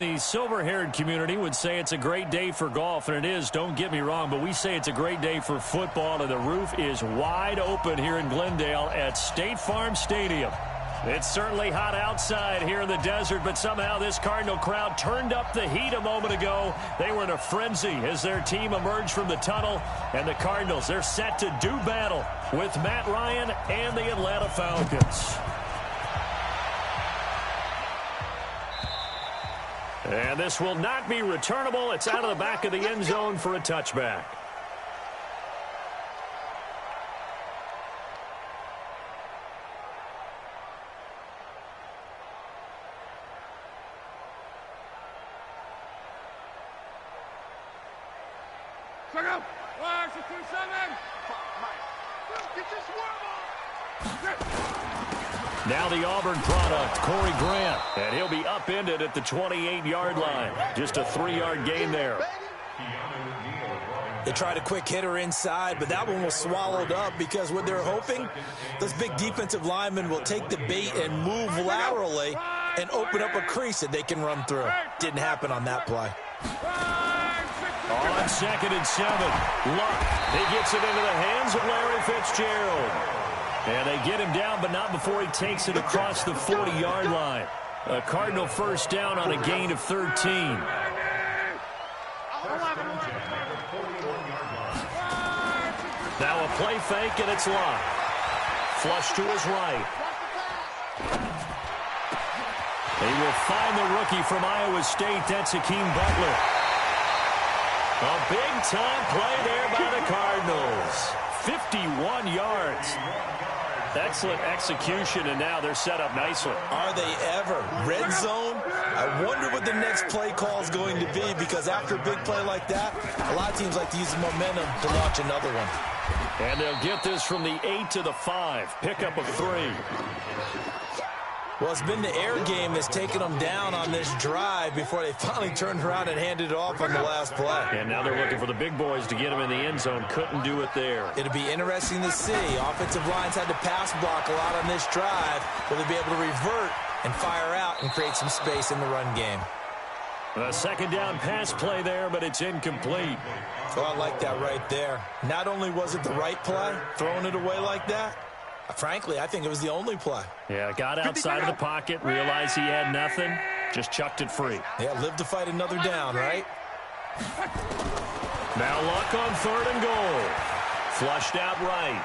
The silver-haired community would say it's a great day for golf, and it is, don't get me wrong, but we say it's a great day for football, and the roof is wide open here in Glendale at State Farm Stadium. It's certainly hot outside here in the desert, but somehow this Cardinal crowd turned up the heat a moment ago. They were in a frenzy as their team emerged from the tunnel, and the Cardinals, they're set to do battle with Matt Ryan and the Atlanta Falcons. And this will not be returnable. It's out of the back of the end zone for a touchback. Now the Auburn product, Corey Grant, and he'll be upended at the 28-yard line. Just a 3-yard gain there. They tried a quick hitter inside, but that one was swallowed up because what they're hoping, those big defensive linemen will take the bait and move laterally and open up a crease that they can run through. Didn't happen on that play. On 2nd and 7, Luck. He gets it into the hands of Larry Fitzgerald. And they get him down, but not before he takes it across the 40-yard line. A Cardinal first down on a gain of 13. Now a play fake, and it's Luck. Flush to his right. He will find the rookie from Iowa State. That's Hakeem Butler. A big-time play there by the Cardinals. 51 yards. Excellent execution, and now they're set up nicely. Are they ever? Red zone? I wonder what the next play call is going to be, because after a big play like that, a lot of teams like to use the momentum to launch another one. And they'll get this from the 8 to the 5. Pickup of 3. Well, it's been the air game that's taken them down on this drive before they finally turned around and handed it off on the last play. And now they're looking for the big boys to get them in the end zone. Couldn't do it there. It'll be interesting to see. Offensive lines had to pass block a lot on this drive. Will they be able to revert and fire out and create some space in the run game? A second down pass play there, but it's incomplete. Oh, I like that right there. Not only was it the right play, throwing it away like that, frankly, I think it was the only play. Yeah, got outside of the pocket, realized he had nothing, just chucked it free. Yeah, live to fight another down, right? Now Luck on 3rd and goal. Flushed out right.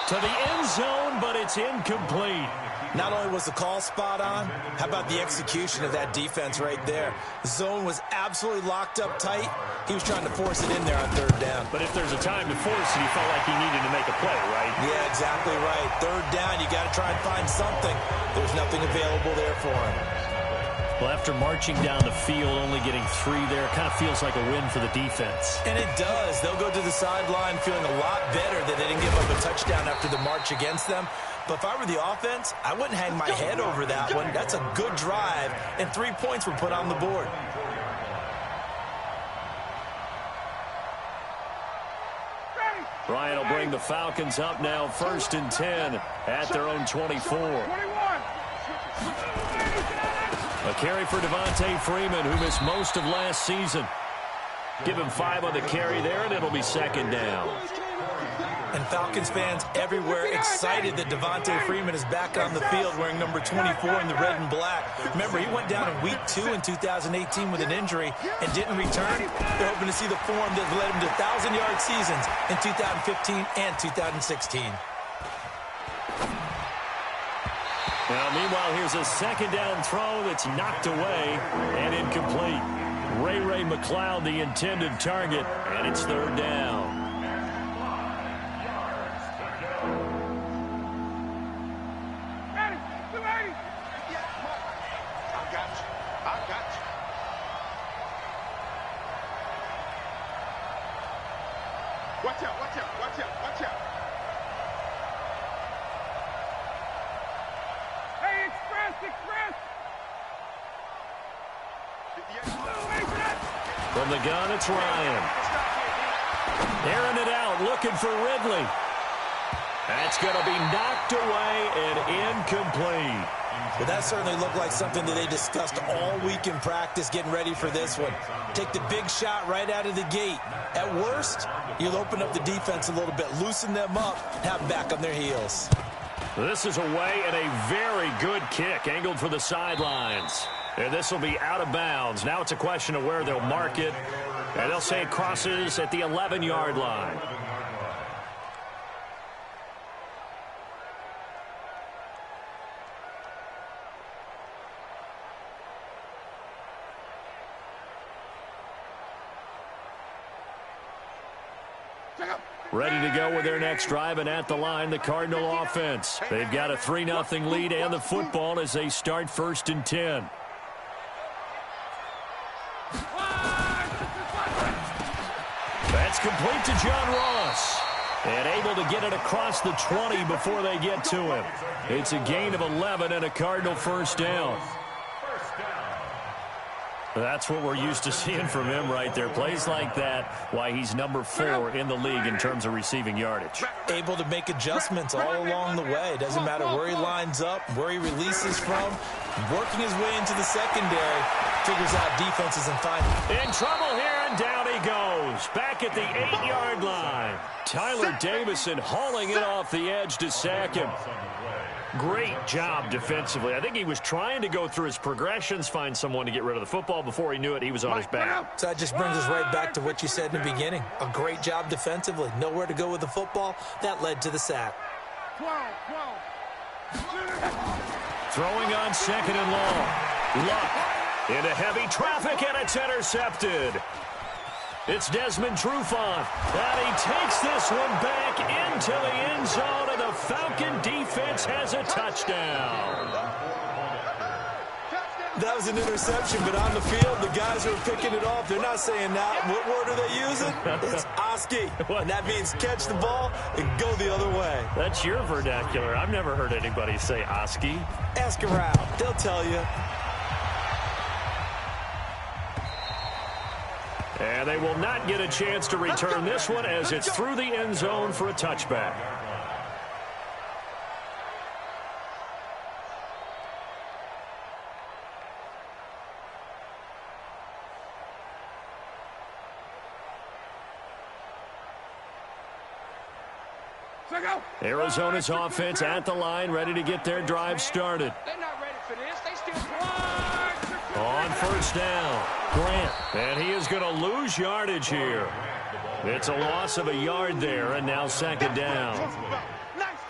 To the end zone, but it's incomplete. Not only was the call spot on, how about the execution of that defense right there? The zone was absolutely locked up tight. He was trying to force it in there on 3rd down. But if there's a time to force it, he felt like he needed to make a play, right? Yeah, exactly right. 3rd down, you got to try and find something. There's nothing available there for him. Well, after marching down the field, only getting 3 there, it kind of feels like a win for the defense. And it does. They'll go to the sideline feeling a lot better that they didn't give up a touchdown after the march against them. But if I were the offense, I wouldn't hang my head over that one. That's a good drive, and 3 points were put on the board. Ryan will bring the Falcons up now, 1st and 10 at their own 24. A carry for Devontae Freeman, who missed most of last season. Give him 5 on the carry there, and it'll be 2nd down. And Falcons fans everywhere excited that Devontae Freeman is back on the field wearing number 24 in the red and black. Remember, he went down in week 2 in 2018 with an injury and didn't return. They're hoping to see the form that led him to 1,000-yard seasons in 2015 and 2016. Now, meanwhile, here's a 2nd down throw that's knocked away and incomplete. Ray McCloud, the intended target, and it's 3rd down. Watch out, watch out, watch out, watch out. Hey, express. From the gun, it's Ryan. Airing it out, looking for Ridley. That's going to be knocked away and incomplete. Well, that certainly looked like something that they discussed all week in practice getting ready for this one. Take the big shot right out of the gate. At worst, you'll open up the defense a little bit, loosen them up, have them back on their heels. This is away and a very good kick angled for the sidelines. And this will be out of bounds. Now it's a question of where they'll mark it. And they'll say it crosses at the 11-yard line. Ready to go with their next drive, and at the line, the Cardinal offense. They've got a 3-0 lead and the football as they start 1st and 10. That's complete to John Ross. And able to get it across the 20 before they get to him. It's a gain of 11 and a Cardinal first down. That's what we're used to seeing from him right there. Plays like that, why he's number 4 in the league in terms of receiving yardage. Able to make adjustments all along the way. Doesn't matter where he lines up, where he releases from. Working his way into the secondary, figures out defenses and finds him. In trouble here, and down he goes. Back at the 8-yard line. Tyler Davison hauling it off the edge to sack him. Great job defensively. I think he was trying to go through his progressions, find someone to get rid of the football. Before he knew it, he was on his back. So that just brings us right back to what you said in the beginning. A great job defensively. Nowhere to go with the football. That led to the sack. Throwing on 2nd and long. Luck into heavy traffic, and it's intercepted. It's Desmond Trufant, and he takes this one back into the end zone, and the Falcon defense has a touchdown. That was an interception, but on the field, the guys who are picking it off, they're not saying that. What word are they using? It's Oski, and that means catch the ball and go the other way. That's your vernacular. I've never heard anybody say Oski. Ask around. They'll tell you. And they will not get a chance to return this one as it's through the end zone for a touchback. Arizona's offense at the line, ready to get their drive started. They're not ready for this. They still On first down, Grant. And he is going to lose yardage here. It's a loss of a yard there, and now 2nd down.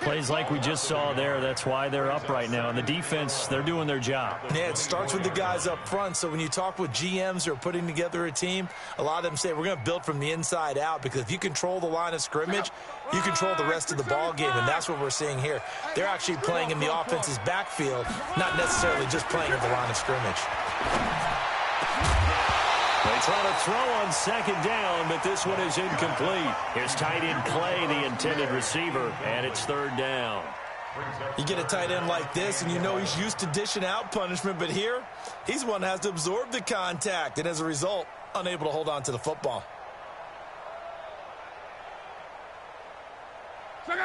Plays like we just saw there. That's why they're up right now. And the defense, they're doing their job. Yeah, it starts with the guys up front. So when you talk with GMs who are putting together a team, a lot of them say we're going to build from the inside out, because if you control the line of scrimmage, you control the rest of the ball game, and that's what we're seeing here. They're actually playing in the offense's backfield, not necessarily just playing at the line of scrimmage. They try to throw on 2nd down, but this one is incomplete. Here's tight end Clay, the intended receiver, and it's 3rd down. You get a tight end like this, and you know he's used to dishing out punishment, but here, he's one that has to absorb the contact, and as a result, unable to hold on to the football.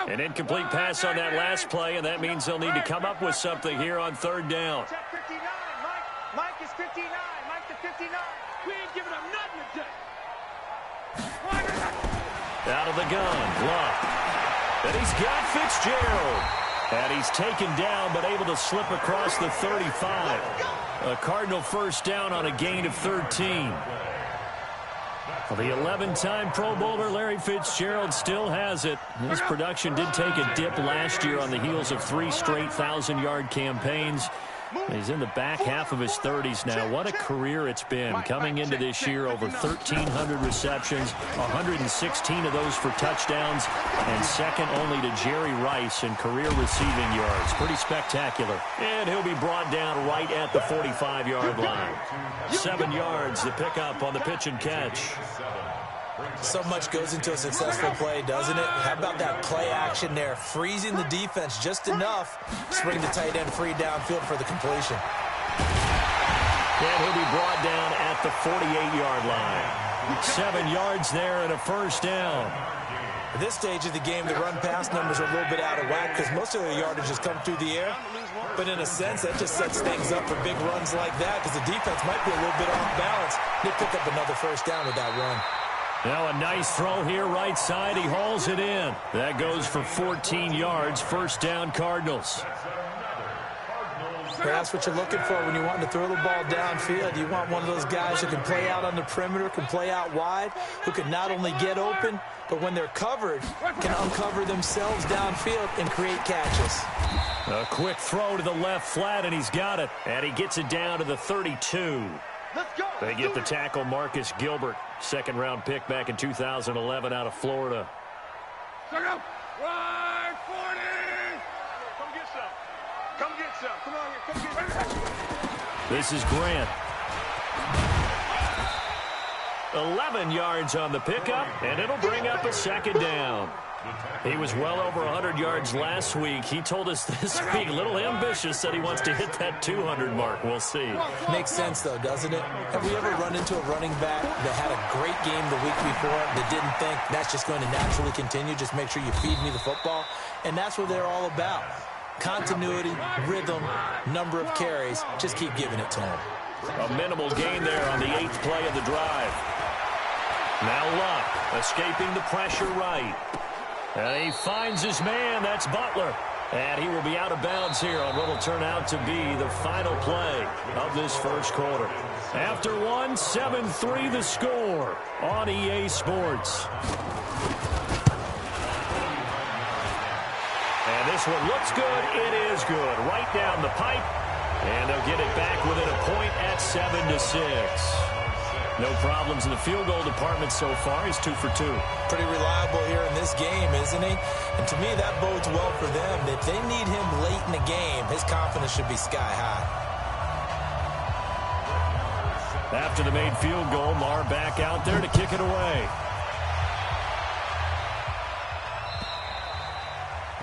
An incomplete pass on that last play, and that means they'll need to come up with something here on 3rd down. Check 59. Mike is 59. Mike to 59. We ain't giving up nothing today. Out of the gun, Luck. And he's got Fitzgerald. And he's taken down, but able to slip across the 35. A Cardinal first down on a gain of 13. Well, the 11-time Pro Bowler Larry Fitzgerald still has it. His production did take a dip last year on the heels of 3 straight 1,000-yard campaigns. He's in the back half of his 30s now. What a career it's been. Coming into this year, over 1,300 receptions, 116 of those for touchdowns, and second only to Jerry Rice in career receiving yards. Pretty spectacular. And he'll be brought down right at the 45-yard line. 7 yards, the pickup on the pitch and catch. So much goes into a successful play, doesn't it? How about that play action there? Freezing the defense just enough to bring the tight end free downfield for the completion. And he'll be brought down at the 48-yard line. 7 yards there and a first down. At this stage of the game, the run-pass numbers are a little bit out of whack because most of their yardage has come through the air. But in a sense, that just sets things up for big runs like that because the defense might be a little bit off balance. They pick up another first down with that run. Now a nice throw here, right side. He hauls it in. That goes for 14 yards. First down, Cardinals. That's what you're looking for when you want to throw the ball downfield. You want one of those guys who can play out on the perimeter, can play out wide, who can not only get open, but when they're covered, can uncover themselves downfield and create catches. A quick throw to the left flat, and he's got it. And he gets it down to the 32. They get the tackle, Marcus Gilbert. Second-round pick back in 2011 out of Florida. Right, 40! Come get some. Come get some. Come on here. Come get some. This is Grant. 11 yards on the pickup, and it'll bring up a second down. He was well over 100 yards last week. He told us this week, a little ambitious, said he wants to hit that 200 mark. We'll see. Makes sense, though, doesn't it? Have we ever run into a running back that had a great game the week before that didn't think that's just going to naturally continue? Just make sure you feed me the football. And that's what they're all about. Continuity, rhythm, number of carries. Just keep giving it to him. A minimal gain there on the 8th play of the drive. Now Luck escaping the pressure right. And he finds his man. That's Butler. And he will be out of bounds here on what will turn out to be the final play of this first quarter. After one, 7-3 the score on EA Sports. And this one looks good. It is good. Right down the pipe. And they'll get it back within a point at 7-6. No problems in the field goal department so far. He's 2 for 2. Pretty reliable here in this game, isn't he? And to me, that bodes well for them. If they need him late in the game, his confidence should be sky high. After the made field goal, Marr back out there to kick it away.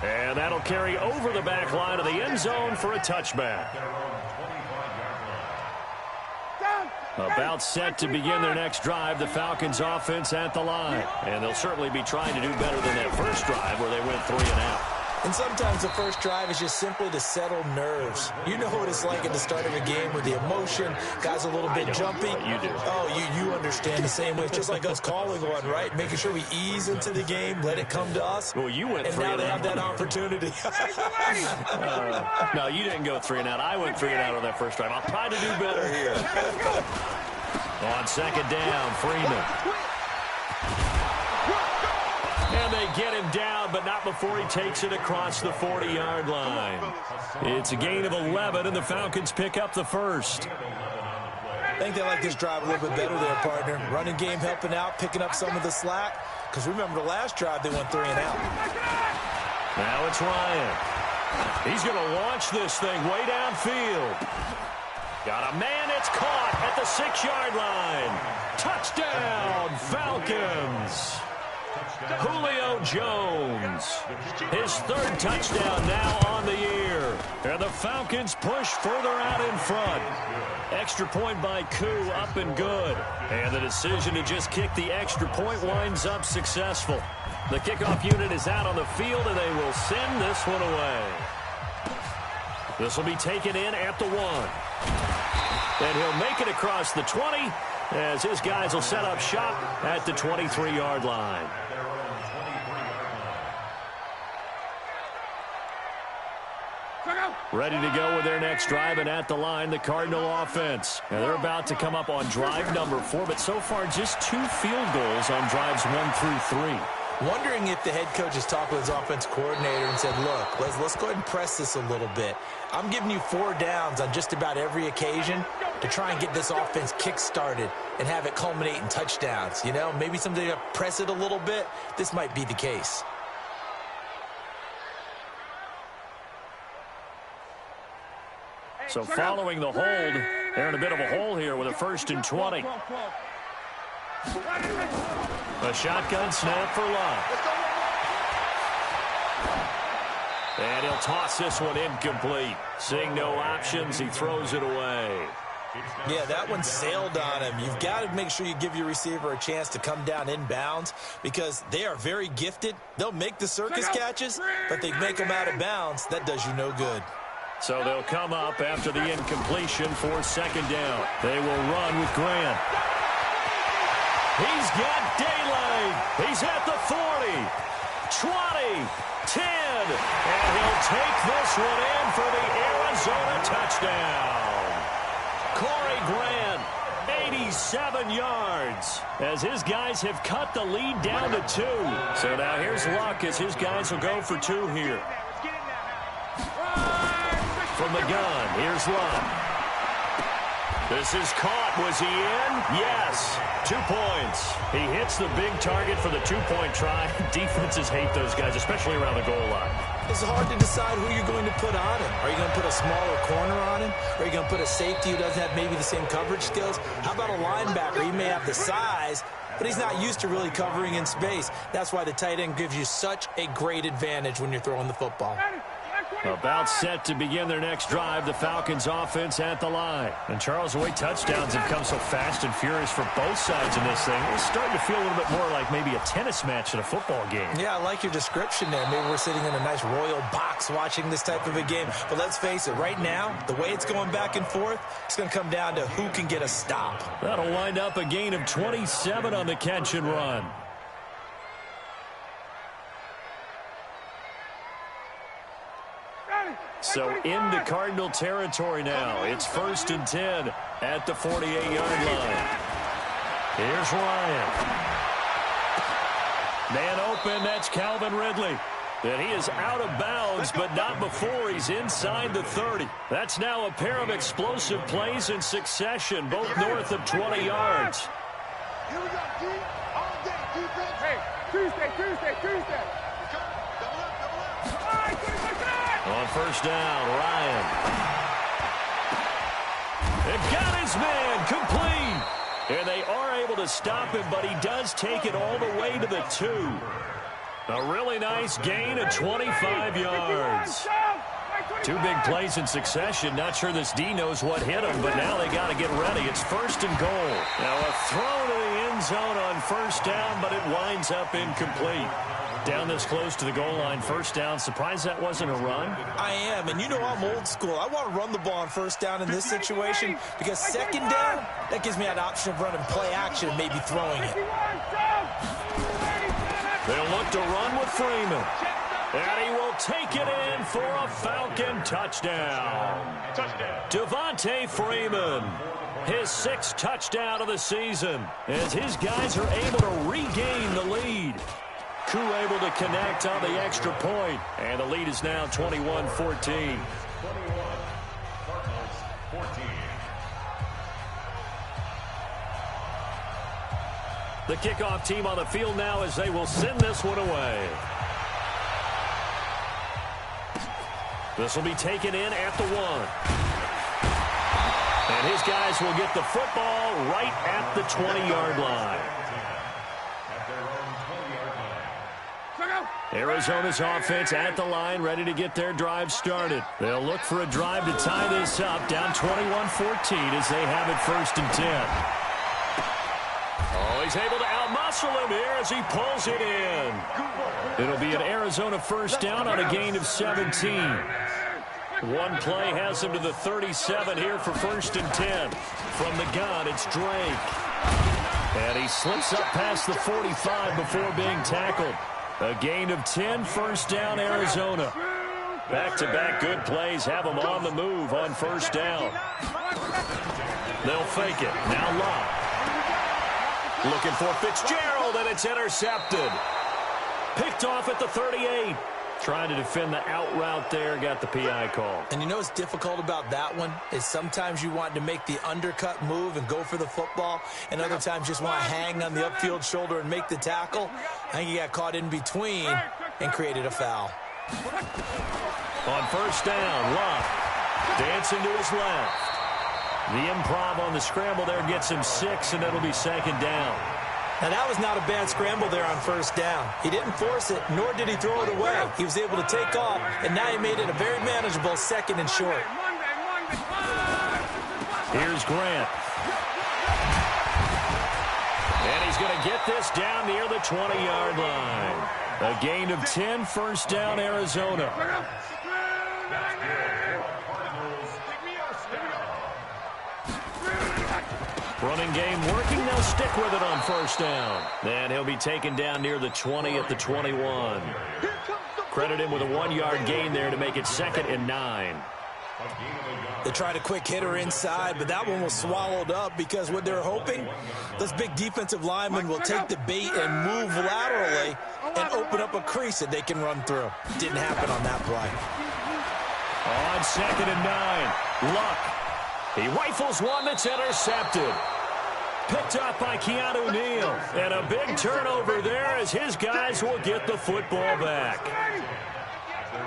And that'll carry over the back line of the end zone for a touchback. About set to begin their next drive, the Falcons offense at the line. And they'll certainly be trying to do better than that first drive where they went 3 and out. And sometimes the first drive is just simply to settle nerves. You know what it's like at the start of a game with the emotion, guys a little bit jumpy. You do. Oh, you understand the same way. It's just like us calling one, right? Making sure we ease into the game, let it come to us. Well, you went 3 and and now they out. have that opportunity. No, you didn't go 3 and out. I went 3 and out on that first drive. I'll try to do better here. On second down, Freeman. And they get him down, but not before he takes it across the 40-yard line. It's a gain of 11, and the Falcons pick up the first. I think they like this drive a little bit better there, partner. Running game helping out, picking up some of the slack. Because remember the last drive, they went 3 and out. Now it's Ryan. He's going to launch this thing way downfield. Got a man, it's caught at the 6-yard line. Touchdown, Falcons. Julio Jones, his 3rd touchdown now on the year. And the Falcons push further out in front. Extra point by Koo, up and good. And the decision to just kick the extra point winds up successful. The kickoff unit is out on the field, and they will send this one away. This will be taken in at the 1. And he'll make it across the 20 as his guys will set up shop at the 23-yard line. Ready to go with their next drive, and at the line, the Cardinal offense. Now they're about to come up on drive number 4, but so far just 2 field goals on drives 1 through 3. Wondering if the head coach has talked with his offense coordinator and said, look, let's go ahead and press this a little bit. I'm giving you 4 downs on just about every occasion to try and get this offense kick-started and have it culminate in touchdowns. You know, maybe someday to press it a little bit. This might be the case. So following the hold, they're in a bit of a hole here with a 1st and 20. A shotgun snap for Love. And he'll toss this one incomplete. Seeing no options, he throws it away. Yeah, that one sailed on him. You've got to make sure you give your receiver a chance to come down inbounds because they are very gifted. They'll make the circus catches, but they make them out of bounds. That does you no good. So they'll come up after the incompletion for second down. They will run with Grant. He's got daylight. He's at the 40, 20, 10, and he'll take this one in for the Arizona touchdown. Corey Grant, 87 yards, as his guys have cut the lead down to 2. So now here's Luck as his guys will go for 2 here. From the gun, here's Luck. This is caught. Was he in? Yes. 2 points. He hits the big target for the 2-point try. Defenses hate those guys, especially around the goal line. It's hard to decide who you're going to put on him. Are you going to put a smaller corner on him? Or are you going to put a safety who doesn't have maybe the same coverage skills? How about a linebacker? He may have the size, but he's not used to really covering in space. That's why the tight end gives you such a great advantage when you're throwing the football. About set to begin their next drive, the Falcons offense at the line. And Charles, the way touchdowns have come so fast and furious for both sides in this thing, it's starting to feel a little bit more like maybe a tennis match than a football game. Yeah, I like your description there. Maybe we're sitting in a nice royal box watching this type of a game. But let's face it, right now, the way it's going back and forth, it's going to come down to who can get a stop. That'll wind up a gain of 27 on the catch and run. So into Cardinal territory now. It's 1st and 10 at the 48-yard line. Here's Ryan. Man open, that's Calvin Ridley. And he is out of bounds, but not before he's inside the 30. That's now a pair of explosive plays in succession, both north of 20 yards. Here we go, D. All day, defense. Hey, Tuesday. On first down, Ryan. It got his man complete. And they are able to stop him, but he does take it all the way to the 2. A really nice gain of 25 yards. 2 big plays in succession. Not sure this D knows what hit him, but now they got to get ready. It's 1st and goal. Now a throw to the end zone on first down, but it winds up incomplete. Down this close to the goal line, first down. Surprised that wasn't a run? I am, and you know I'm old school. I want to run the ball on first down in this situation because second down, that gives me that option of running play action and maybe throwing it. They'll look to run with Freeman. And he will take it in for a Falcon touchdown. Devontae Freeman, his 6th touchdown of the season, as his guys are able to regain the lead. Koo able to connect on the extra point, and the lead is now 21-14. The kickoff team on the field now as they will send this one away. This will be taken in at the 1. And his guys will get the football right at the 20-yard line. Arizona's offense at the line, ready to get their drive started. They'll look for a drive to tie this up, down 21-14 as they have it 1st and 10. Oh, he's able to outmuscle him here as he pulls it in. It'll be an Arizona first down on a gain of 17. One play has him to the 37 here for 1st and 10. From the gun, it's Drake. And he slips up past the 45 before being tackled. A gain of 10, first down, Arizona. Back-to-back good plays have them on the move on first down. They'll fake it. Now Love. Looking for Fitzgerald, and it's intercepted. Picked off at the 38. Trying to defend the out route there, got the PI call. And you know what's difficult about that one is sometimes you want to make the undercut move and go for the football, and other times just want to hang on the upfield shoulder and make the tackle. I think he got caught in between and created a foul. On first down, Love dancing to his left. The improv on the scramble there gets him 6, and it'll be second down. Now, that was not a bad scramble there on first down. He didn't force it, nor did he throw it away. He was able to take off, and now he made it a very manageable 2nd and short. Here's Grant. And he's going to get this down near the 20-yard line. A gain of 10, first down, Arizona. Running game working. They'll stick with it on first down. And he'll be taken down near the 20 at the 21. Credit him with a 1-yard gain there to make it 2nd and 9. They tried a quick hitter inside, but that one was swallowed up because what they're hoping, those big defensive linemen will take the bait and move laterally and open up a crease that they can run through. Didn't happen on that play. On 2nd and 9, Luck. He rifles one that's intercepted. Picked up by Keanu Neal. And a big turnover there as his guys will get the football back.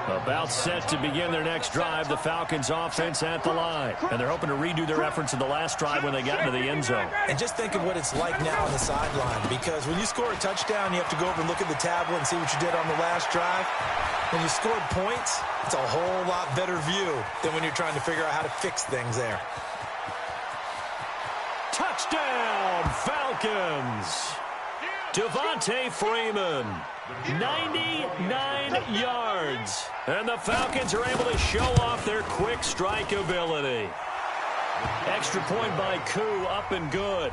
About set to begin their next drive, the Falcons offense at the line. And they're hoping to redo their efforts in the last drive when they got into the end zone. And just think of what it's like now on the sideline, because when you score a touchdown, you have to go over and look at the tablet and see what you did on the last drive. When you scored points, it's a whole lot better view than when you're trying to figure out how to fix things there. Touchdown, Falcons! Devontae Freeman, 99 yards. And the Falcons are able to show off their quick strike ability. Extra point by Koo, up and good.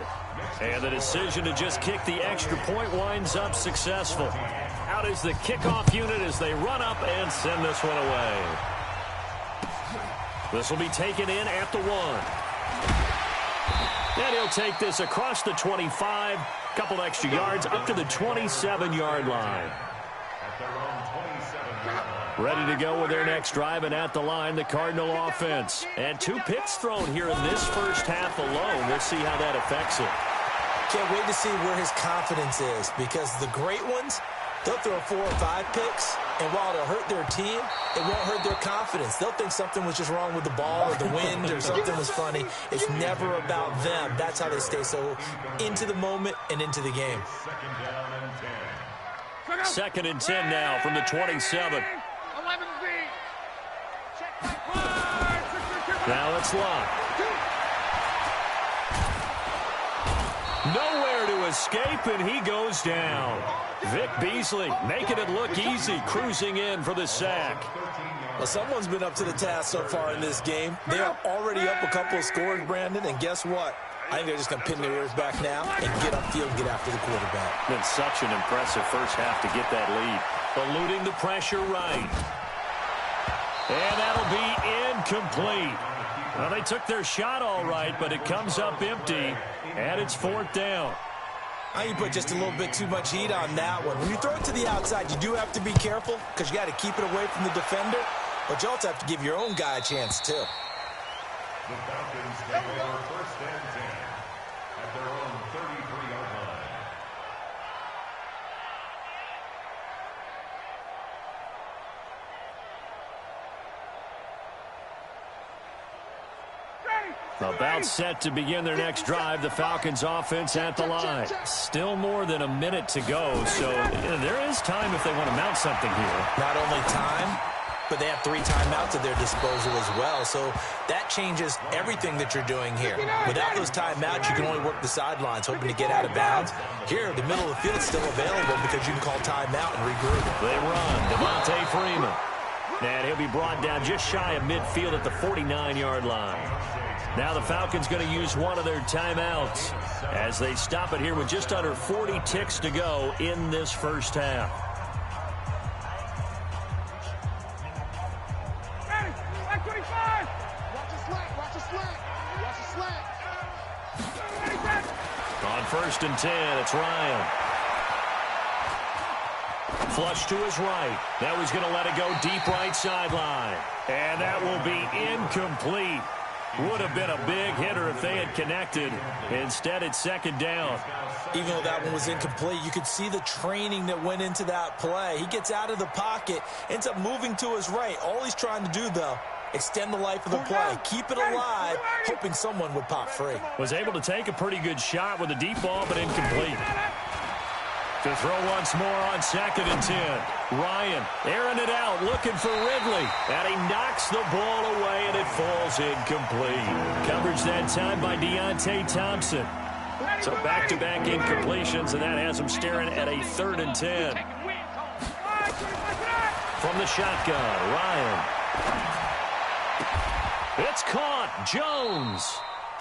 And the decision to just kick the extra point winds up successful. Out is the kickoff unit as they run up and send this one away. This will be taken in at the 1. And he'll take this across the 25, couple extra yards up to the 27-yard line. Ready to go with their next drive, and at the line, the Cardinal offense. And 2 picks thrown here in this first half alone. We'll see how that affects it. Can't wait to see where his confidence is, because the great ones, they'll throw 4 or 5 picks, and while it'll hurt their team, it won't hurt their confidence. They'll think something was just wrong with the ball or the wind or something was funny. It's never about them. That's how they stay so into the moment and into the game. 2nd and 10 now from the 27. Now it's Luck. Nowhere to escape, and he goes down. Vic Beasley making it look easy, cruising in for the sack. Well, someone's been up to the task so far in this game. They are already up a couple of scores, Brandon, and guess what? I think they're just going to pin their ears back now and get upfield and get after the quarterback. Been such an impressive first half to get that lead. Eluding the pressure right. And that'll be incomplete. Well, they took their shot all right, but it comes up empty, and it's 4th down. I think you put just a little bit too much heat on that one. When you throw it to the outside, you do have to be careful because you got to keep it away from the defender, but you also have to give your own guy a chance, too. The Falcons take over 1st and 10 at their own 33-yard line. About set to begin their next drive, the Falcons offense at the line. Still more than a minute to go, so there is time if they want to mount something here. Not only time, but they have 3 timeouts at their disposal as well, so that changes everything that you're doing here. Without those timeouts, you can only work the sidelines, hoping to get out of bounds. Here, the middle of the field is still available because you can call timeout and regroup. They run. Devontae Freeman. And he'll be brought down just shy of midfield at the 49-yard line. Now the Falcons going to use one of their timeouts as they stop it here with just under 40 ticks to go in this first half. Watch the slant. Watch the slant. On 1st and 10, it's Ryan. Flush to his right. Now he's going to let it go deep right sideline. And that will be incomplete. Would have been a big hitter if they had connected. Instead, it's 2nd down. Even though that one was incomplete, you could see the training that went into that play. He gets out of the pocket, ends up moving to his right. All he's trying to do, though, extend the life of the play. Keep it alive, hoping someone would pop free. Was able to take a pretty good shot with a deep ball, but incomplete. To throw once more on 2nd and 10. Ryan airing it out, looking for Ridley. And he knocks the ball away, and it falls incomplete. Coverage that time by Deontay Thompson. So back-to-back incompletions, and that has him staring at a 3rd and 10. From the shotgun, Ryan. It's caught. Jones.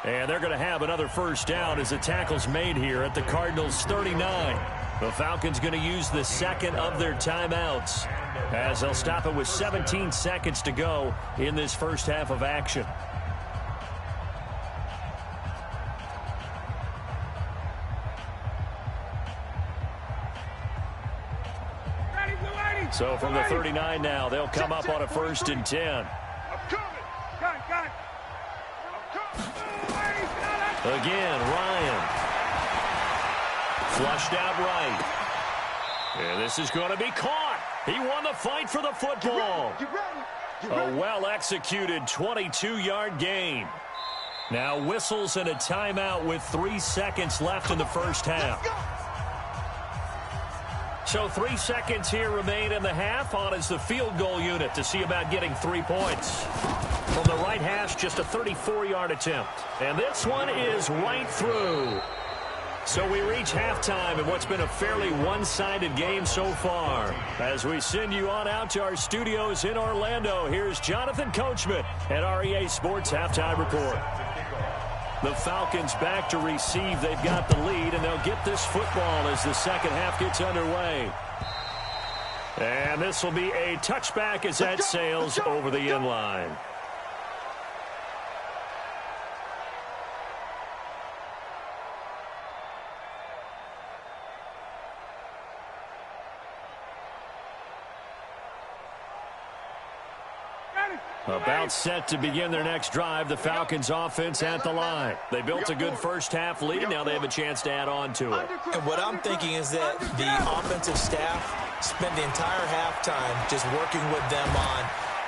And they're going to have another first down as the tackle's made here at the Cardinals' 39. The Falcons going to use the second of their timeouts as they'll stop it with 17 seconds to go in this first half of action. So from the 39 now, they'll come up on a 1st and 10. Again, Ryan. Flushed out right. And this is going to be caught. He won the fight for the football. A well-executed 22-yard gain. Now whistles and a timeout with 3 seconds left in the first half. So 3 seconds here remain in the half. On is the field goal unit to see about getting 3 points. From the right hash, just a 34-yard attempt. And this one is right through. So we reach halftime in what's been a fairly one-sided game so far. As we send you on out to our studios in Orlando, here's Jonathan Coachman at REA Sports Halftime Report. The Falcons back to receive. They've got the lead, and they'll get this football as the second half gets underway. And this will be a touchback as that sails over the end line. About set to begin their next drive, the Falcons offense at the line. They built a good first half lead. Now they have a chance to add on to it. And what I'm thinking is that the offensive staff spent the entire halftime just working with them on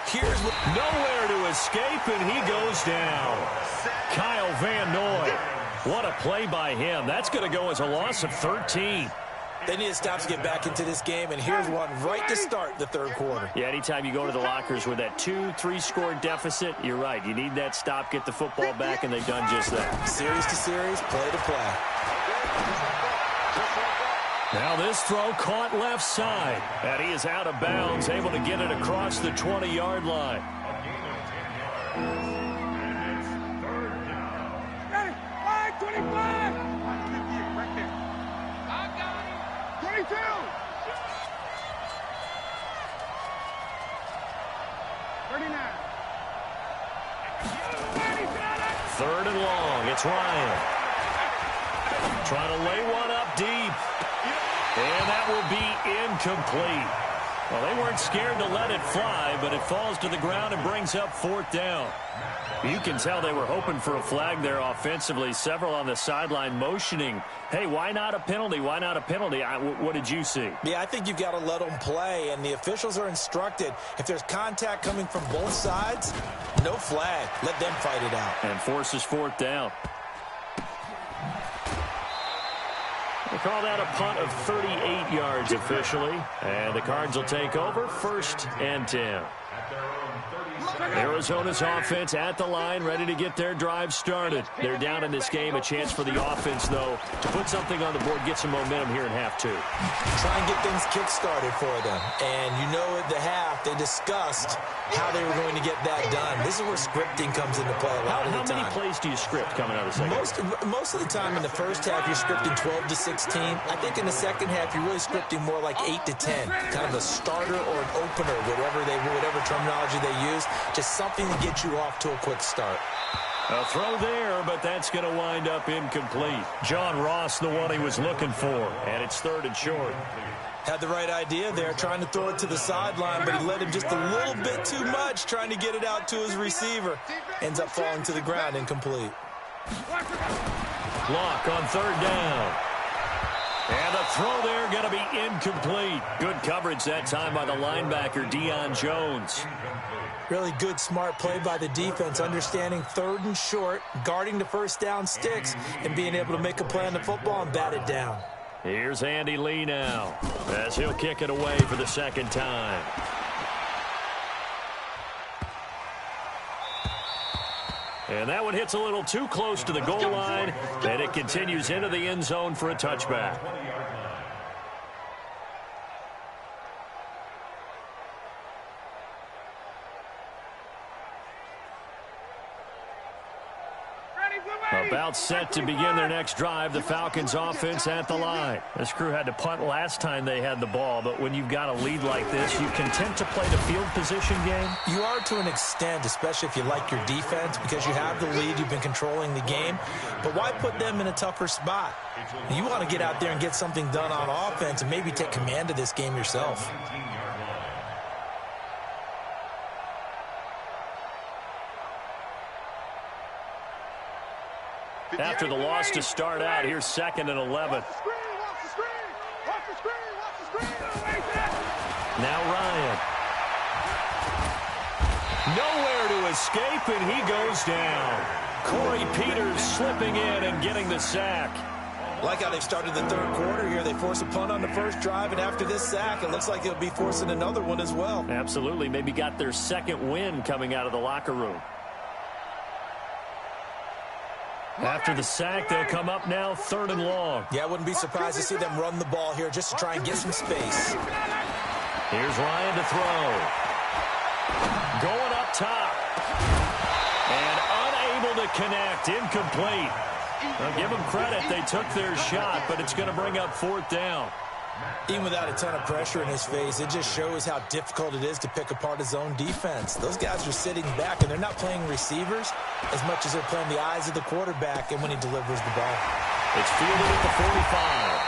here's what. Nowhere to escape, and he goes down. Kyle Van Noy. What a play by him. That's going to go as a loss of 13. They need to stop to get back into this game, and here's one right to start the third quarter. Yeah, anytime you go to the lockers with that 2-3 score deficit, you're right. You need that stop, get the football back, and they've done just that. Series to series, play to play. Now this throw caught left side, and he is out of bounds, able to get it across the 20-yard line. Ready? 25! 22! 39! Third and long. It's Ryan. Trying to lay one up deep. And that will be incomplete. Well, they weren't scared to let it fly, but it falls to the ground and brings up 4th down. You can tell they were hoping for a flag there offensively. Several on the sideline motioning, hey, why not a penalty? Why not a penalty? What did you see? Yeah, I think you've got to let them play, and the officials are instructed. If there's contact coming from both sides, no flag. Let them fight it out. And forces 4th down. They call that a punt of 38 yards officially. And the Cards will take over 1st and 10. Arizona's offense at the line, ready to get their drive started. They're down in this game. A chance for the offense, though, to put something on the board, get some momentum here in half 2. Try and get things kick-started for them. And you know at the half, they discussed how they were going to get that done. This is where scripting comes into play a lot of the time. How many plays do you script coming out of the second? Most of the time in the first half, you're scripting 12 to 16. I think in the second half, you're really scripting more like 8 to 10. Kind of a starter or an opener, whatever terminology they use. Just something to get you off to a quick start. A throw there, but that's going to wind up incomplete. John Ross, the one he was looking for, and it's 3rd and short. Had the right idea there, trying to throw it to the sideline, but he let him just a little bit too much, trying to get it out to his receiver. Ends up falling to the ground, incomplete. Block on 3rd down. And the throw there going to be incomplete. Good coverage that time by the linebacker, Deion Jones. Really good, smart play by the defense, understanding 3rd and short, guarding the first down sticks, and being able to make a play on the football and bat it down. Here's Andy Lee now, as he'll kick it away for the second time. And that one hits a little too close to the goal line, and it continues into the end zone for a touchback. About set to begin their next drive, the Falcons offense at the line. This crew had to punt last time they had the ball, but when you've got a lead like this, you content to play the field position game? You are to an extent, especially if you like your defense, because you have the lead, you've been controlling the game. But why put them in a tougher spot? You want to get out there and get something done on offense and maybe take command of this game yourself. After the loss to start out, here's 2nd and 11. Now Ryan. Nowhere to escape, and he goes down. Corey Peters slipping in and getting the sack. Like how they've started the third quarter here. They force a punt on the first drive, and after this sack, it looks like they'll be forcing another one as well. Absolutely. Maybe got their second win coming out of the locker room. After the sack, they'll come up now 3rd and long. Yeah, I wouldn't be surprised to see them run the ball here just to try and get some space. Here's Ryan to throw. Going up top. And unable to connect. Incomplete. Now, give them credit. They took their shot, but it's going to bring up 4th down. Even without a ton of pressure in his face, it just shows how difficult it is to pick apart his own defense. Those guys are sitting back, and they're not playing receivers as much as they're playing the eyes of the quarterback and when he delivers the ball. It's fielded at the 45.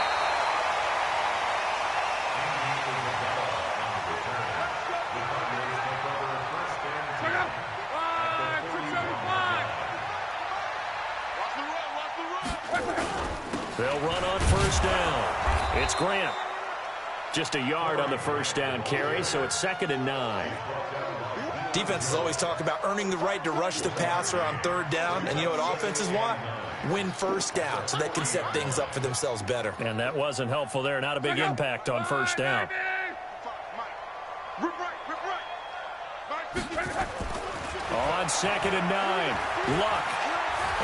They'll run on 1st down. It's Grant. Just a yard on the 1st down carry, so it's 2nd and 9. Defenses always talk about earning the right to rush the passer on 3rd down, and you know what offenses want? Win 1st down so they can set things up for themselves better. And that wasn't helpful there. Not a big impact on 1st down. On 2nd and 9, Luck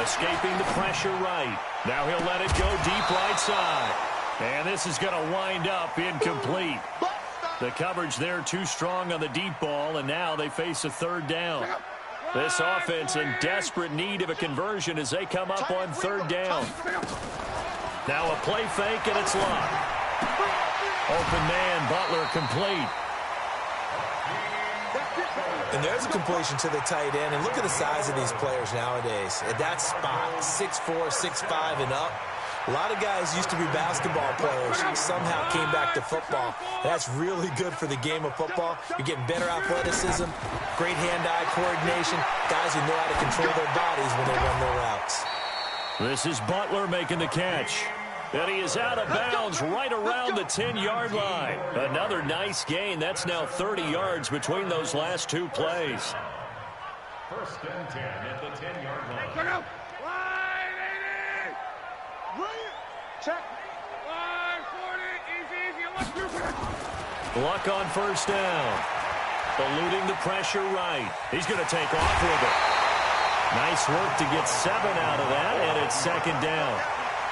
escaping the pressure right. Now he'll let it go deep right side. And this is going to wind up incomplete. The coverage there too strong on the deep ball, and now they face a 3rd down. This offense in desperate need of a conversion as they come up on 3rd down. Now a play fake, and it's Luck. Open man, Butler complete. And there's a completion to the tight end. And look at the size of these players nowadays. At that spot, 6'4", 6'5", and up. A lot of guys used to be basketball players, somehow came back to football. That's really good for the game of football. You're getting better athleticism, great hand-eye coordination, guys who know how to control their bodies when they run their routes. This is Butler making the catch. And he is out of bounds right around the 10-yard line. Another nice gain. That's now 30 yards between those last 2 plays. 1st and 10 at the 10-yard line. Check. 40. Easy. Luck on 1st down. Eluding the pressure right. He's going to take off with it. Nice work to get 7 out of that, and it's 2nd down.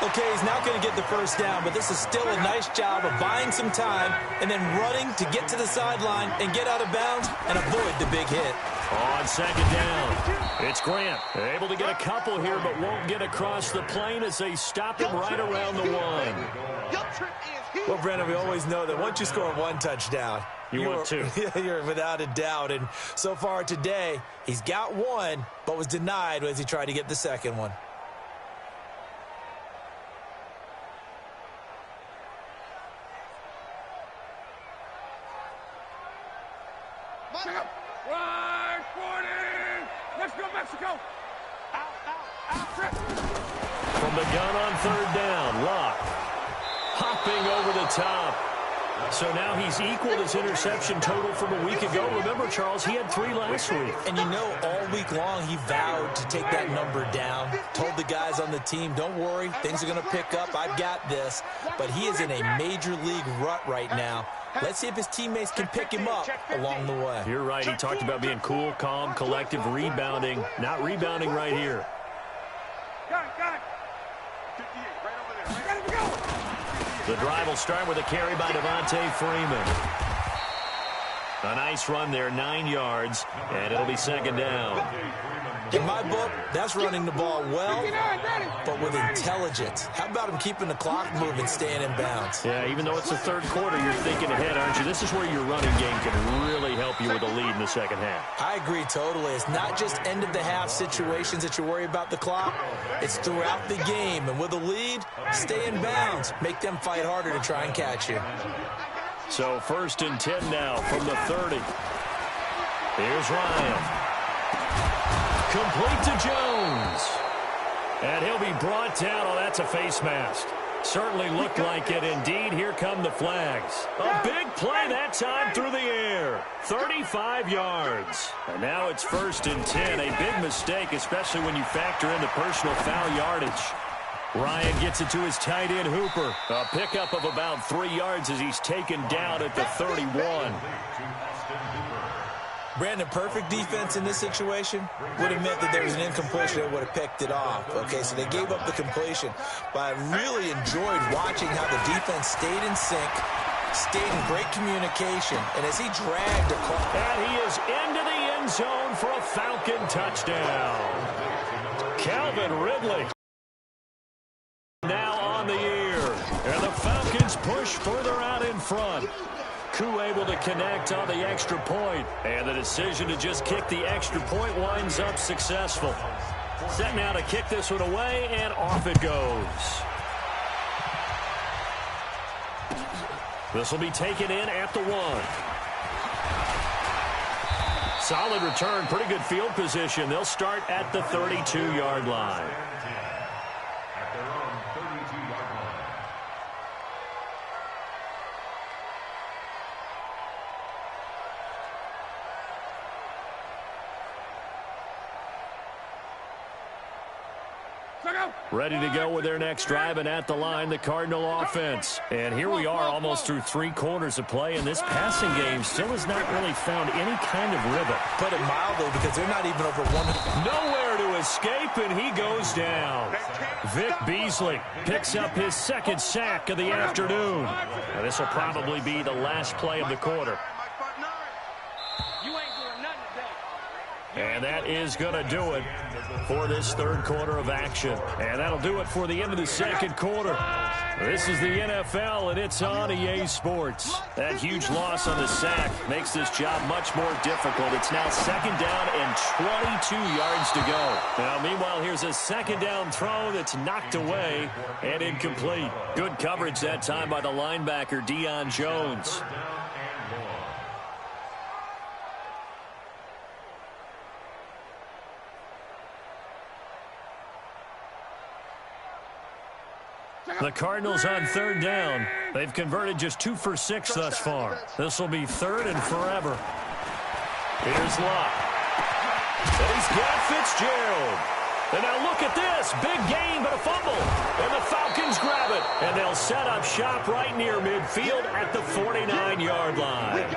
Okay, he's not going to get the 1st down, but this is still a nice job of buying some time and then running to get to the sideline and get out of bounds and avoid the big hit. On 2nd down, it's Grant. Able to get a couple here, but won't get across the plane as they stop him right around the 1. Well, Brandon, we always know that once you score 1 touchdown, you're 2. You're without a doubt. And so far today, he's got 1, but was denied as he tried to get the 2nd one. Run, 40. Let's go, Mexico. From the gun on 3rd down, Luck hopping over the top. So now he's equaled his interception total from a week ago. Remember, Charles, he had 3 last week. And you know, all week long, he vowed to take that number down. Told the guys on the team, don't worry, things are going to pick up. I've got this. But he is in a major league rut right now. Let's see if his teammates can pick him up along the way. You're right. He talked about being cool, calm, collective, rebounding. Not rebounding right here. Got it. 58, right over there. Ready to go. The drive will start with a carry by Devontae Freeman. A nice run there, 9 yards, and it'll be second down. In my book, that's running the ball well, but with intelligence. How about him keeping the clock moving, staying in bounds? Yeah, even though it's the third quarter, you're thinking ahead, aren't you? This is where your running game can really help you with a lead in the second half. I agree totally. It's not just end-of-the-half situations that you worry about the clock. It's throughout the game, and with a lead, stay in bounds. Make them fight harder to try and catch you. So 1st and 10 now from the 30. Here's Ryan. Complete to Jones. And he'll be brought down. Oh, that's a face mask. Certainly looked like it. Indeed, here come the flags. A big play that time through the air. 35 yards. And now it's 1st and 10. A big mistake, especially when you factor in the personal foul yardage. Ryan gets it to his tight end, Hooper. A pickup of about 3 yards as he's taken down at the 31. Brandon, perfect defense in this situation would have meant that there was an incompletion that would have picked it off. Okay, so they gave up the completion. But I really enjoyed watching how the defense stayed in sync, stayed in great communication, and as he dragged across. And he is into the end zone for a Falcon touchdown. Calvin Ridley now on the year. And the Falcons push further out in front. Koo able to connect on the extra point. And the decision to just kick the extra point winds up successful. Set now to kick this one away, and off it goes. This will be taken in at the 1. Solid return, pretty good field position. They'll start at the 32-yard line. Ready to go with their next drive, and at the line, the Cardinal offense. And here we are almost through 3 quarters of play, and this passing game still has not really found any kind of rhythm. Put it mildly, because they're not even over 100. Nowhere to escape, and he goes down. Vic Beasley picks up his 2nd sack of the afternoon. Now, this will probably be the last play of the quarter. And that is going to do it for this 3rd quarter of action. And that'll do it for the end of the 2nd quarter. This is the NFL, and it's on EA Sports. That huge loss on the sack makes this job much more difficult. It's now 2nd down and 22 yards to go. Now, meanwhile, here's a 2nd down throw that's knocked away and incomplete. Good coverage that time by the linebacker, Deion Jones. The Cardinals on 3rd down. They've converted just 2 for 6 thus far. This will be 3rd and forever. Here's Locke. And he's got Fitzgerald. And now look at this. Big gain, but a fumble. And the Falcons grab it. And they'll set up shop right near midfield at the 49-yard line.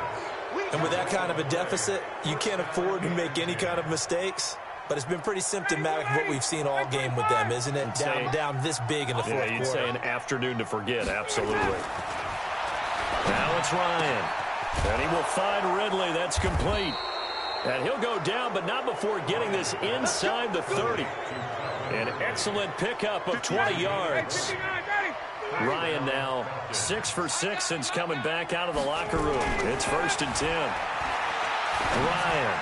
And with that kind of a deficit, you can't afford to make any kind of mistakes. But it's been pretty symptomatic of what we've seen all game with them, isn't it? Down this big in the 4th quarter. Yeah, you'd say an afternoon to forget, absolutely. Now it's Ryan. And he will find Ridley. That's complete. And he'll go down, but not before getting this inside the 30. An excellent pickup of 20 yards. Ryan now 6 for 6 since coming back out of the locker room. It's 1st and 10. Ryan.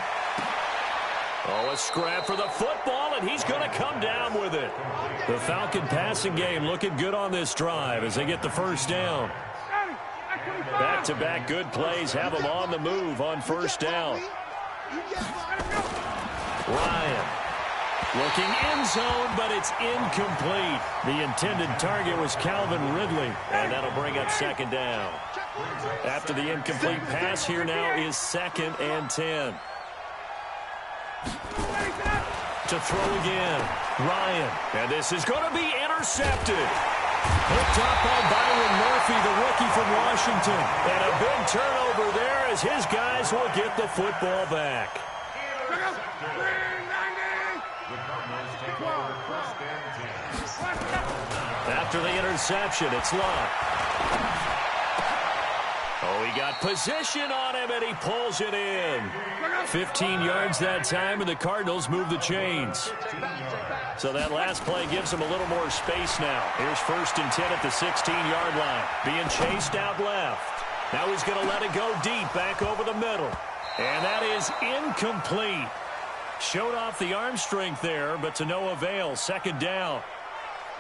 Oh, a scrap for the football, and he's going to come down with it. The Falcon passing game looking good on this drive as they get the 1st down. Back-to-back good plays have them on the move on 1st down. Ryan. Looking end zone, but it's incomplete. The intended target was Calvin Ridley, and that'll bring up second down. After the incomplete pass, here now is 2nd and 10. To throw again, Ryan. And this is going to be intercepted. Hooked up by Byron Murphy, the rookie from Washington. And a big turnover there as his guys will get the football back. After the interception, it's Love. Oh, he got position on him, and he pulls it in. 15 yards that time, and the Cardinals move the chains. So that last play gives him a little more space now. Here's 1st and 10 at the 16-yard line. Being chased out left. Now he's going to let it go deep, back over the middle. And that is incomplete. Showed off the arm strength there, but to no avail. 2nd down.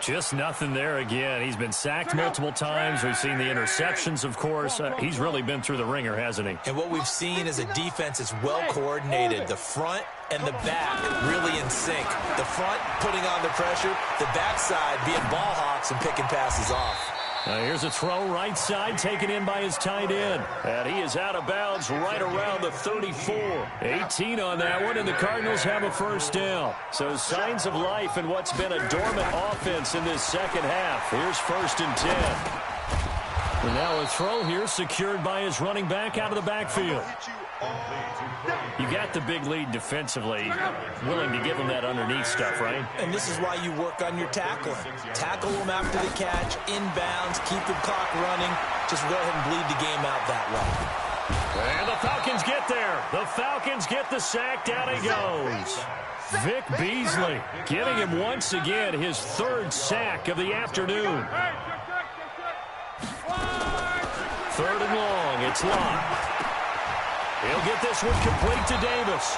Just nothing there again. He's been sacked multiple times. We've seen the interceptions, of course. He's really been through the ringer, hasn't he? And what we've seen is a defense that's well coordinated. The front and the back really in sync. The front putting on the pressure, the backside being ball hawks and picking passes off. Here's a throw right side taken in by his tight end. And he is out of bounds right around the 34. 18 on that one, and the Cardinals have a 1st down. So signs of life in what's been a dormant offense in this second half. Here's 1st and 10. And now a throw here secured by his running back out of the backfield. You got the big lead defensively. Willing to give him that underneath stuff, right? And this is why you work on your tackling. Tackle them after the catch, inbounds, keep the clock running. Just go ahead and bleed the game out that way. And the Falcons get there. The Falcons get the sack. Down he goes. Vic Beasley getting him once again his 3rd sack of the afternoon. 3rd and long. It's Locke. He'll get this one complete to Davis.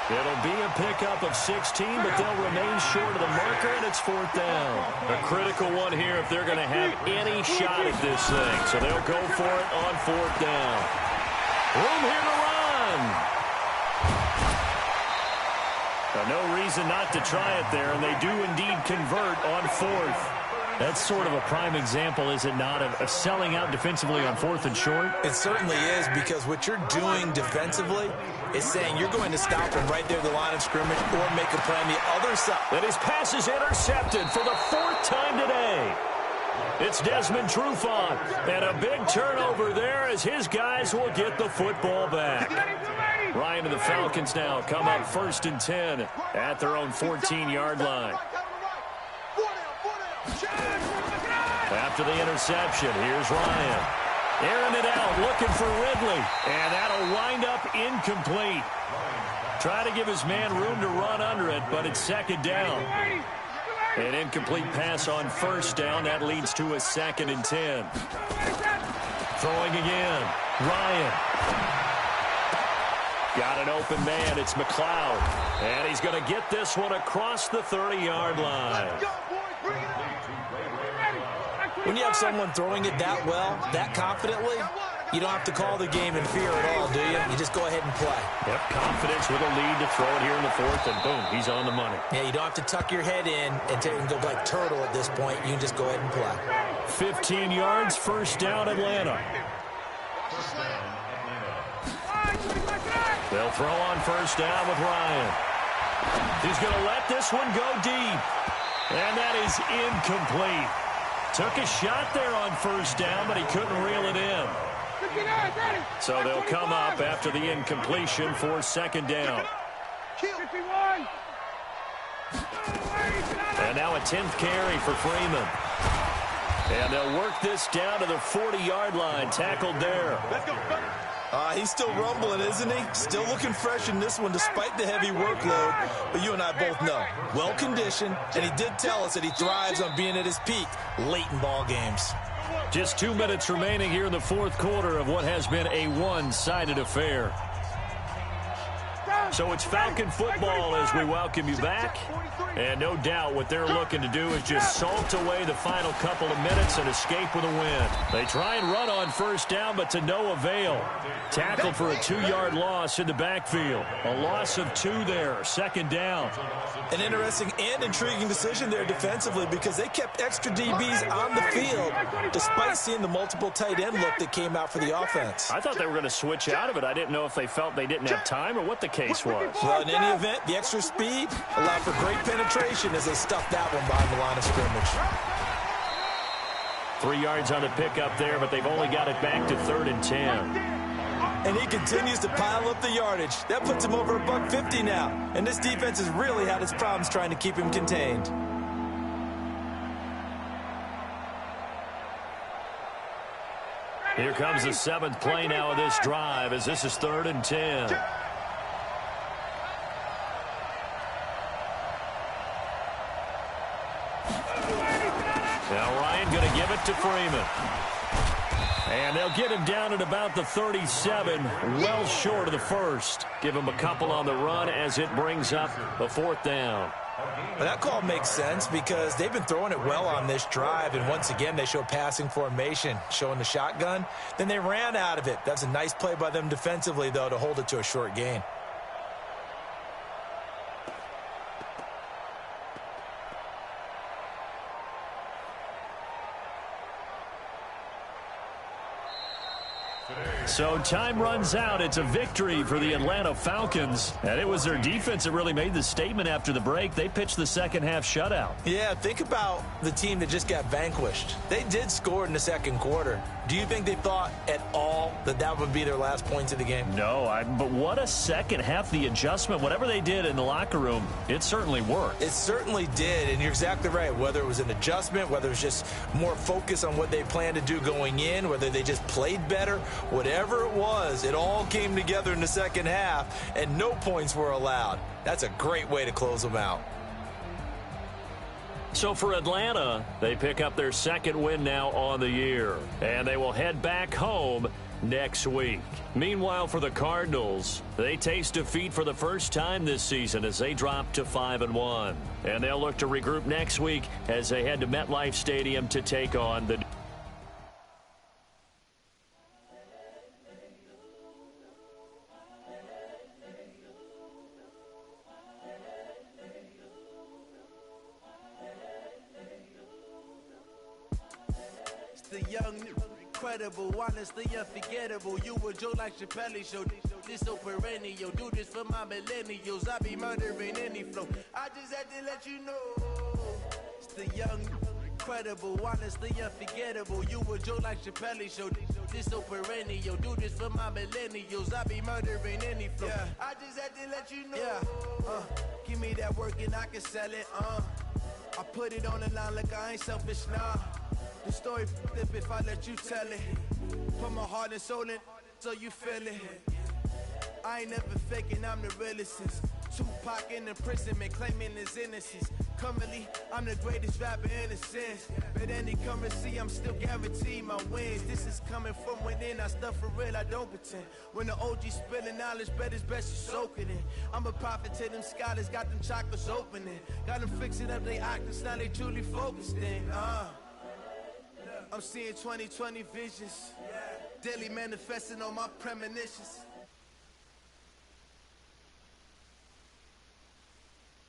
It'll be a pickup of 16, but they'll remain short of the marker, and it's 4th down. A critical one here if they're going to have any shot at this thing. So they'll go for it on 4th down. Room here to run. Now, no reason not to try it there, and they do indeed convert on 4th. That's sort of a prime example, is it not, of selling out defensively on 4th and short? It certainly is, because what you're doing defensively is saying you're going to stop him right there at the line of scrimmage or make a play on the other side. And his pass is intercepted for the 4th time today. It's Desmond Trufant, and a big turnover there as his guys will get the football back. Ryan and the Falcons now come up 1st and 10 at their own 14-yard line. After the interception, here's Ryan. Airing it out, looking for Ridley. And that'll wind up incomplete. Try to give his man room to run under it, but it's 2nd down. An incomplete pass on 1st down. That leads to a 2nd and 10. Throwing again. Ryan. Got an open man. It's McLeod. And he's going to get this one across the 30-yard line. When you have someone throwing it that well, that confidently, you don't have to call the game in fear at all, do you? You just go ahead and play. Yep, confidence with a lead to throw it here in the 4th, and boom, he's on the money. Yeah, you don't have to tuck your head in and go like turtle at this point. You can just go ahead and play. 15 yards, 1st down, Atlanta. They'll throw on 1st down with Ryan. He's going to let this one go deep. And that is incomplete. Took a shot there on 1st down, but he couldn't reel it in. So they'll come up after the incompletion for 2nd down. And now a 10th carry for Freeman. And they'll work this down to the 40-yard line. Tackled there. He's still rumbling, isn't he? Still looking fresh in this one despite the heavy workload. But you and I both know, well-conditioned, and he did tell us that he thrives on being at his peak late in ball games. Just 2 minutes remaining here in the 4th quarter of what has been a one-sided affair. So it's Falcon football as we welcome you back. And no doubt what they're looking to do is just salt away the final couple of minutes and escape with a win. They try and run on first down, but to no avail. Tackled for a 2-yard loss in the backfield. A loss of 2 there, second down. An interesting and intriguing decision there defensively because they kept extra DBs on the field despite seeing the multiple tight end look that came out for the offense. I thought they were going to switch out of it. I didn't know if they felt they didn't have time or what the case was. Well, in any event, the extra speed allowed for great penetration as they stuffed that one behind the line of scrimmage. 3 yards on the pickup there, but they've only got it back to 3rd and 10. And he continues to pile up the yardage. That puts him over $150 now. And this defense has really had its problems trying to keep him contained. Here comes the 7th play now of this drive as this is 3rd and 10. Now Ryan going to give it to Freeman. And they'll get him down at about the 37, well short of the first. Give him a couple on the run as it brings up a 4th down. Well, that call makes sense because they've been throwing it well on this drive, and once again they show passing formation, showing the shotgun. Then they ran out of it. That's a nice play by them defensively, though, to hold it to a short gain. So time runs out. It's a victory for the Atlanta Falcons. And it was their defense that really made the statement after the break. They pitched the second half shutout. Yeah, think about the team that just got vanquished. They did score in the second quarter. Do you think they thought at all that that would be their last points of the game? No, but what a second half. The adjustment, whatever they did in the locker room, it certainly worked. It certainly did, and you're exactly right. Whether it was an adjustment, whether it was just more focus on what they planned to do going in, whether they just played better, whatever it was, it all came together in the second half, and no points were allowed. That's a great way to close them out. So for Atlanta, they pick up their 2nd win now on the year, and they will head back home next week. Meanwhile, for the Cardinals, they taste defeat for the first time this season as they drop to 5-1. And they'll look to regroup next week as they head to MetLife Stadium to take on the... The young, incredible, honestly unforgettable. You a Joe like Chappelle show. This so perennial. Do this for my millennials. I be murdering any flow. I just had to let you know. It's the young, incredible, honestly unforgettable. You a Joe like Chappelle show. This so perennial. Do this for my millennials. I be murdering any flow. Yeah. I just had to let you know. Yeah. Give me that work and I can sell it. I put it on the line like I ain't selfish, nah. The story flip if I let you tell it. Put my heart and soul in so you feel it. I ain't never faking, I'm the realest since Tupac in imprisonment, claiming his innocence. Currently, I'm the greatest rapper in a sense. But any currency, I'm still guaranteed my wins. This is coming from within, I stuff for real, I don't pretend. When the OG spilling knowledge, bet it's best you soak it in. I'm a prophet to them scholars, got them chakras opening. Got them fixing up they octaves, now they truly focused in. I'm seeing 20/20 visions. Daily manifesting on my premonitions.